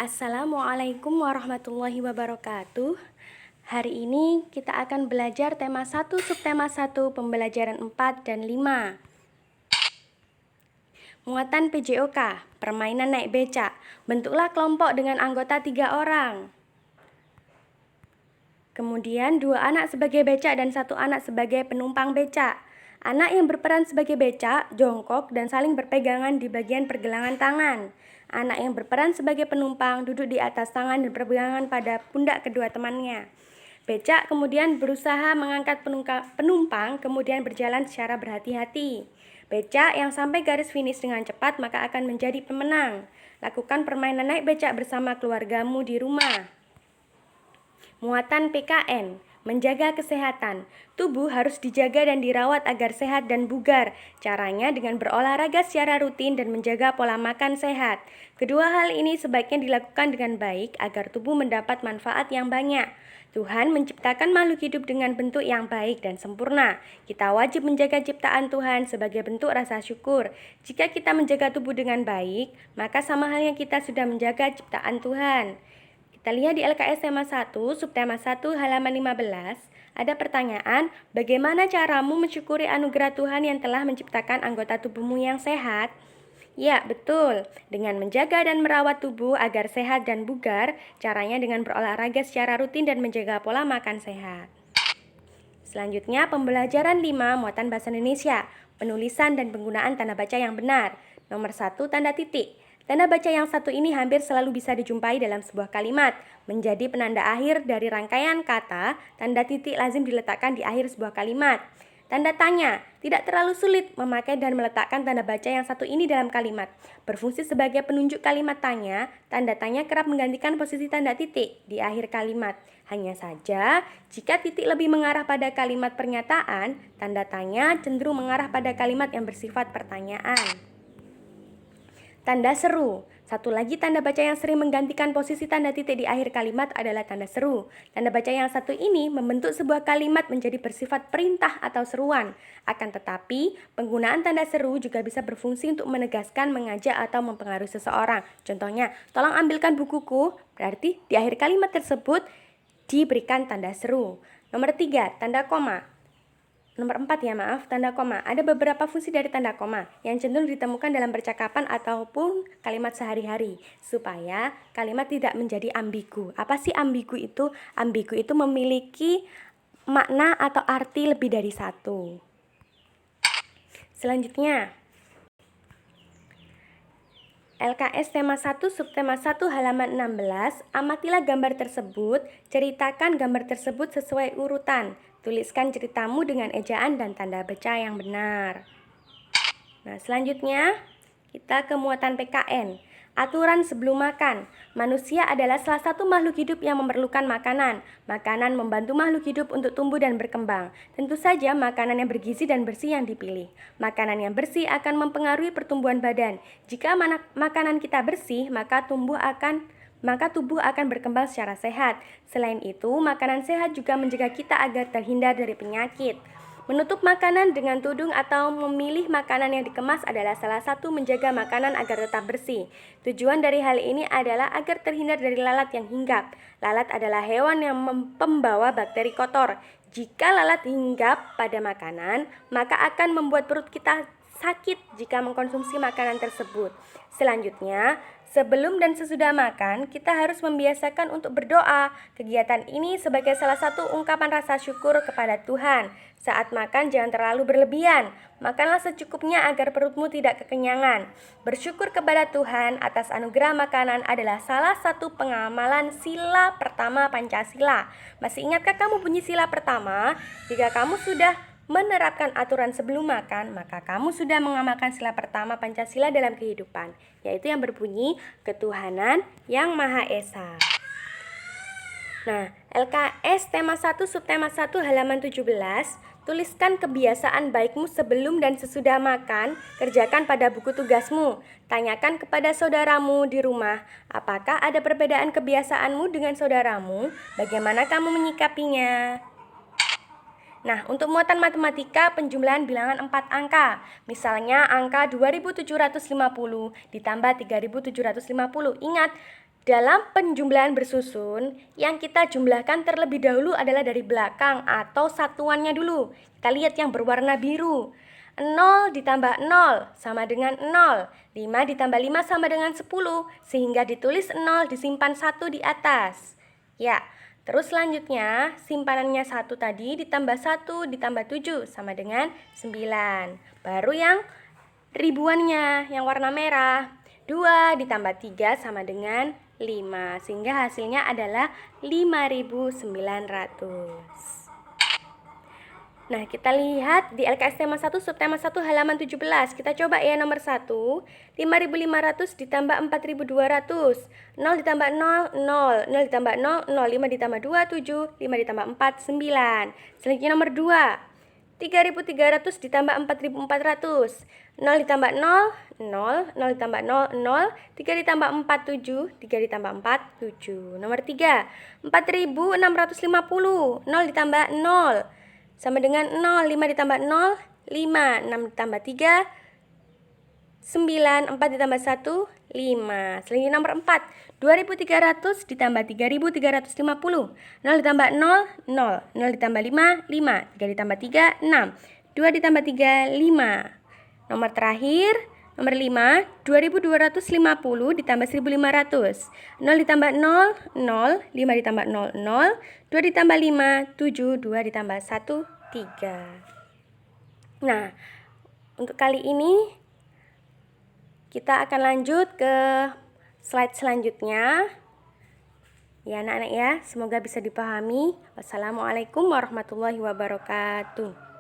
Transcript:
Assalamualaikum warahmatullahi wabarakatuh. Hari ini kita akan belajar tema 1, subtema 1, pembelajaran 4 dan 5. Muatan PJOK, permainan naik becak. Bentuklah kelompok dengan anggota 3 orang. Kemudian 2 anak sebagai becak dan 1 anak sebagai penumpang becak. Anak yang berperan sebagai becak, jongkok dan saling berpegangan di bagian pergelangan tangan. Anak yang berperan sebagai penumpang duduk di atas tangan dan berpegangan pada pundak kedua temannya. Becak kemudian berusaha mengangkat penumpang, kemudian berjalan secara berhati-hati. Becak yang sampai garis finish dengan cepat maka akan menjadi pemenang. Lakukan permainan naik becak bersama keluargamu di rumah. Muatan PKN, menjaga kesehatan. Tubuh harus dijaga dan dirawat agar sehat dan bugar. Caranya dengan berolahraga secara rutin dan menjaga pola makan sehat. Kedua hal ini sebaiknya dilakukan dengan baik agar tubuh mendapat manfaat yang banyak. Tuhan menciptakan makhluk hidup dengan bentuk yang baik dan sempurna. Kita wajib menjaga ciptaan Tuhan sebagai bentuk rasa syukur. Jika kita menjaga tubuh dengan baik, maka sama halnya kita sudah menjaga ciptaan Tuhan. Kita lihat di LKS tema 1, subtema 1 halaman 15, ada pertanyaan, bagaimana caramu mensyukuri anugerah Tuhan yang telah menciptakan anggota tubuhmu yang sehat? Ya, betul. Dengan menjaga dan merawat tubuh agar sehat dan bugar, caranya dengan berolahraga secara rutin dan menjaga pola makan sehat. Selanjutnya, pembelajaran 5, muatan bahasa Indonesia, penulisan dan penggunaan tanda baca yang benar. Nomor 1, tanda titik. Tanda baca yang satu ini hampir selalu bisa dijumpai dalam sebuah kalimat. Menjadi penanda akhir dari rangkaian kata, tanda titik lazim diletakkan di akhir sebuah kalimat. Tanda tanya, tidak terlalu sulit memakai dan meletakkan tanda baca yang satu ini dalam kalimat. Berfungsi sebagai penunjuk kalimat tanya, tanda tanya kerap menggantikan posisi tanda titik di akhir kalimat. Hanya saja, jika titik lebih mengarah pada kalimat pernyataan, tanda tanya cenderung mengarah pada kalimat yang bersifat pertanyaan. Tanda seru. Satu lagi tanda baca yang sering menggantikan posisi tanda titik di akhir kalimat adalah tanda seru. Tanda baca yang satu ini membentuk sebuah kalimat menjadi bersifat perintah atau seruan. Akan tetapi, penggunaan tanda seru juga bisa berfungsi untuk menegaskan, mengajak, atau mempengaruhi seseorang. Contohnya, tolong ambilkan bukuku, berarti di akhir kalimat tersebut diberikan tanda seru. Nomor 3, tanda koma. Nomor 4 ya maaf, tanda koma. Ada beberapa fungsi dari tanda koma yang cenderung ditemukan dalam percakapan ataupun kalimat sehari-hari supaya kalimat tidak menjadi ambigu. Apa sih ambigu itu? Ambigu itu memiliki makna atau arti lebih dari satu. Selanjutnya, LKS tema 1 subtema 1 halaman 16, amatilah gambar tersebut, ceritakan gambar tersebut sesuai urutan. Tuliskan ceritamu dengan ejaan dan tanda baca yang benar. Nah, selanjutnya kita ke muatan PKN. Aturan sebelum makan. Manusia adalah salah satu makhluk hidup yang memerlukan makanan. Makanan membantu makhluk hidup untuk tumbuh dan berkembang. Tentu saja makanan yang bergizi dan bersih yang dipilih. Makanan yang bersih akan mempengaruhi pertumbuhan badan. Jika makanan kita bersih, maka tubuh akan berkembang secara sehat. Selain itu, makanan sehat juga mencegah kita agar terhindar dari penyakit. Menutup makanan dengan tudung atau memilih makanan yang dikemas adalah salah satu menjaga makanan agar tetap bersih. Tujuan dari hal ini adalah agar terhindar dari lalat yang hinggap. Lalat adalah hewan yang pembawa bakteri kotor. Jika lalat hinggap pada makanan, maka akan membuat perut kita sakit jika mengkonsumsi makanan tersebut. Selanjutnya, sebelum dan sesudah makan, kita harus membiasakan untuk berdoa. Kegiatan ini sebagai salah satu ungkapan rasa syukur kepada Tuhan. Saat makan jangan terlalu berlebihan. Makanlah secukupnya agar perutmu tidak kekenyangan. Bersyukur kepada Tuhan atas anugerah makanan adalah salah satu pengamalan sila pertama Pancasila. Masih ingatkah kamu bunyi sila pertama? Jika kamu sudah menerapkan aturan sebelum makan, maka kamu sudah mengamalkan sila pertama Pancasila dalam kehidupan, yaitu yang berbunyi ketuhanan yang Maha Esa. Nah, LKS tema 1 subtema 1 halaman 17, tuliskan kebiasaan baikmu sebelum dan sesudah makan, kerjakan pada buku tugasmu. Tanyakan kepada saudaramu di rumah, apakah ada perbedaan kebiasaanmu dengan saudaramu? Bagaimana kamu menyikapinya? Nah, untuk muatan matematika penjumlahan bilangan 4 angka. Misalnya angka 2750 ditambah 3750. Ingat, Dalam penjumlahan bersusun, yang kita jumlahkan terlebih dahulu adalah dari belakang atau satuannya dulu. Kita lihat yang berwarna biru. 0 ditambah 0 sama dengan 0. 5 ditambah 5 sama dengan 10. Sehingga ditulis 0 disimpan 1 di atas. Ya, terus selanjutnya simpanannya 1 tadi ditambah 1 ditambah 7 sama dengan 9. Baru yang ribuannya yang warna merah. 2 ditambah 3 sama dengan 5, sehingga hasilnya adalah 5.900. Nah, kita lihat di LKS tema 1 subtema 1 halaman 17. Kita coba ya nomor 1. 5.500 ditambah 4.200. 0 ditambah 0, 0. 0 ditambah 0, 0. 5 ditambah 2, 7. 5 ditambah 4, 9. Selanjutnya nomor 2. 3.300 ditambah 4.400. 0 ditambah 0, 0. 0 ditambah 0, 0. 3 ditambah 4, 7. 3 ditambah 4, 7. Nomor 3. 4.650. 0 ditambah 0 sama dengan 0. 5 ditambah 0, 5. 6 ditambah 3, 9. 4 ditambah 1, 5. Selanjutnya nomor 4. 2.300 ditambah 3.350. 0 ditambah 0, 0. 0 ditambah 5, 5. 3 ditambah 3, 6. 2 ditambah 3, 5. Nomor terakhir, nomor 5. 2.250 ditambah 1.500. 0 ditambah 0, 0. 5 ditambah 0, 0. 2 ditambah 5, 7. 2 ditambah 1, 3. Nah, untuk kali ini kita akan lanjut ke slide selanjutnya. Ya anak-anak ya, semoga bisa dipahami. Wassalamualaikum warahmatullahi wabarakatuh.